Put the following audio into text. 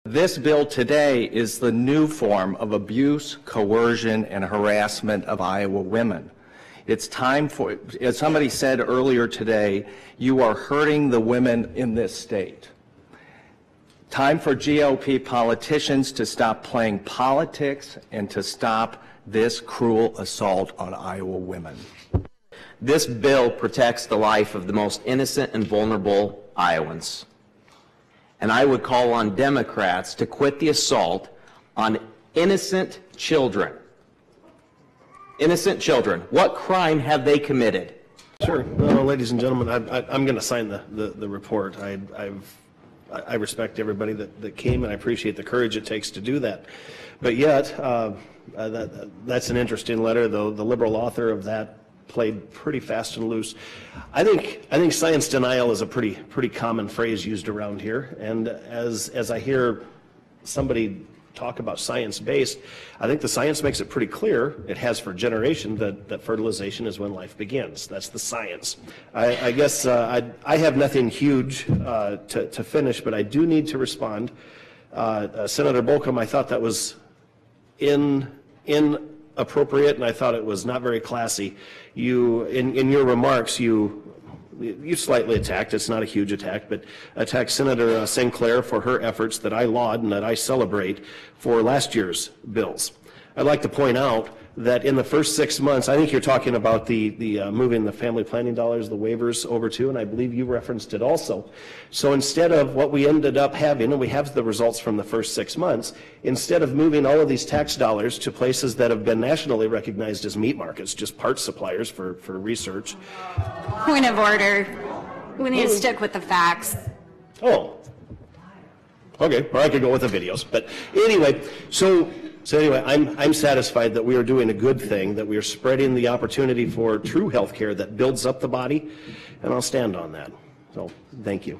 This bill today is the new form of abuse, coercion, and harassment of Iowa women. It's time for, as somebody said earlier today, you are hurting the women in this state. Time for GOP politicians to stop playing politics and to stop this cruel assault on Iowa women. This bill protects the life of the most innocent and vulnerable Iowans. And I would call on Democrats to quit the assault on innocent children. Innocent children. What crime have they committed? Sure. Well, ladies and gentlemen, I'm going to sign the report. I respect everybody that came, and I appreciate the courage it takes to do that. But yet, that's an interesting letter, though. The liberal author of that played pretty fast and loose. I think science denial is a pretty common phrase used around here, and as I hear somebody talk about science-based, I think the science makes it pretty clear, it has for generations, that fertilization is when life begins. That's the science. I guess I have nothing huge to finish, but I do need to respond. Senator Bolcom, I thought that was inappropriate, and I thought it was not very classy. In your remarks, you slightly attacked, it's not a huge attack, but attacked Senator Sinclair for her efforts that I laud and that I celebrate for last year's bills. I'd like to point out that in the first 6 months, I think you're talking about the moving the family planning dollars, the waivers over to, and I believe you referenced it also. So instead of what we ended up having, and we have the results from the first 6 months, instead of moving all of these tax dollars to places that have been nationally recognized as meat markets, just parts suppliers for research. Point of order. We need to stick with the facts. Oh. Okay, or I could go with the videos. But anyway, so anyway, I'm satisfied that we are doing a good thing, that we are spreading the opportunity for true health care that builds up the body, and I'll stand on that. So thank you.